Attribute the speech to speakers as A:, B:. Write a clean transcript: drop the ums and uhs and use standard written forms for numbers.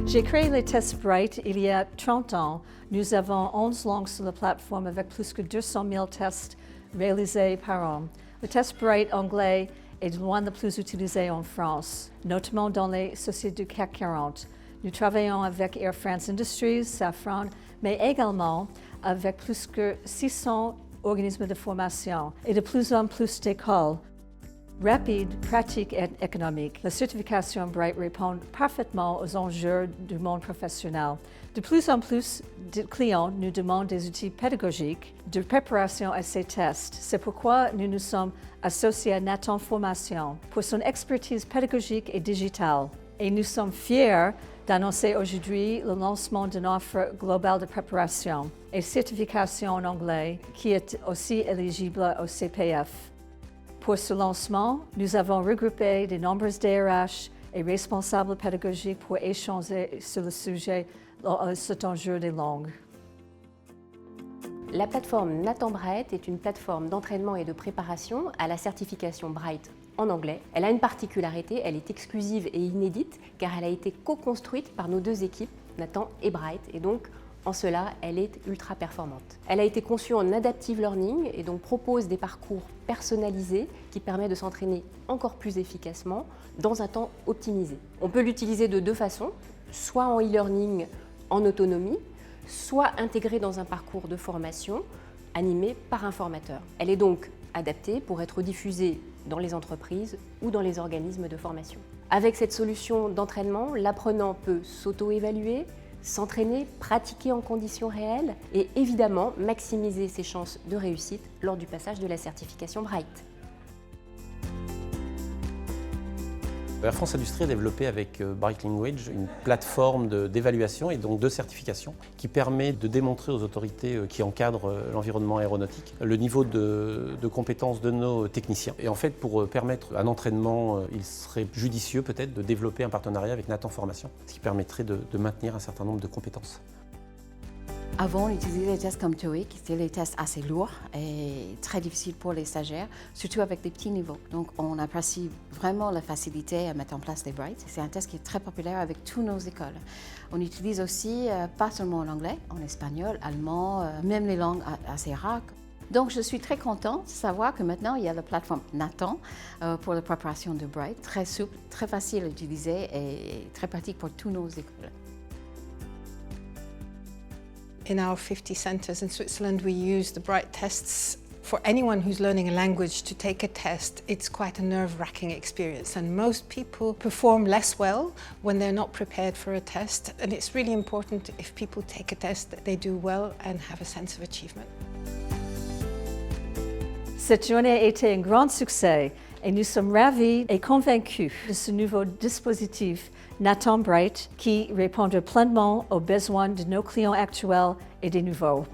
A: J'ai créé les tests Bright il y a 30 ans. Nous avons 11 langues sur la plateforme avec plus que 200 000 tests réalisés par an. Le test Bright anglais est de loin le plus utilisé en France, notamment dans les sociétés du CAC 40. Nous travaillons avec Air France Industries, Safran, mais également avec plus que 600 organismes de formation et de plus en plus d'écoles. Rapide, pratique et économique, la certification Bright répond parfaitement aux enjeux du monde professionnel. De plus en plus de clients nous demandent des outils pédagogiques de préparation à ces tests. C'est pourquoi nous nous sommes associés à Nathan Formation pour son expertise pédagogique et digitale. Et nous sommes fiers d'annoncer aujourd'hui le lancement d'une offre globale de préparation et certification en anglais qui est aussi éligible au CPF. Pour ce lancement, nous avons regroupé de nombreux DRH et responsables pédagogiques pour échanger sur le sujet de cet enjeu des langues.
B: La plateforme Nathan Bright est une plateforme d'entraînement et de préparation à la certification Bright en anglais. Elle a une particularité, elle est exclusive et inédite car elle a été co-construite par nos deux équipes, Nathan et Bright, et donc en cela, elle est ultra performante. Elle a été conçue en adaptive learning et donc propose des parcours personnalisés qui permettent de s'entraîner encore plus efficacement dans un temps optimisé. On peut l'utiliser de deux façons, soit en e-learning en autonomie, soit intégrée dans un parcours de formation animé par un formateur. Elle est donc adaptée pour être diffusée dans les entreprises ou dans les organismes de formation. Avec cette solution d'entraînement, l'apprenant peut s'auto-évaluer, s'entraîner, pratiquer en conditions réelles et évidemment maximiser ses chances de réussite lors du passage de la certification Bright.
C: Air France Industrie a développé avec Bright Language une plateforme d'évaluation et donc de certification qui permet de démontrer aux autorités qui encadrent l'environnement aéronautique le niveau de compétences de nos techniciens. Et en fait, pour permettre un entraînement, il serait judicieux peut-être de développer un partenariat avec Nathan Formation, ce qui permettrait de maintenir un certain nombre de compétences.
D: Avant, on utilisait les tests comme TOEIC, qui étaient des tests assez lourds et très difficiles pour les stagiaires, surtout avec des petits niveaux. Donc on apprécie vraiment la facilité à mettre en place des Bright. C'est un test qui est très populaire avec toutes nos écoles. On utilise aussi, pas seulement en anglais, en espagnol, allemand, même les langues assez rares. Donc je suis très contente de savoir que maintenant il y a la plateforme Nathan pour la préparation de Bright, très souple, très facile à utiliser et très pratique pour toutes nos écoles.
E: In our 50 centres in Switzerland, we use the Bright tests. For anyone who's learning a language to take a test, it's quite a nerve-wracking experience, and most people perform less well when they're not prepared for a test, and it's really important if people take a test that they do well and have a sense of achievement.
A: Cette journée a été un grand succès et nous sommes ravis et convaincus de ce nouveau dispositif Nathan Bright qui répondra pleinement aux besoins de nos clients actuels et des nouveaux.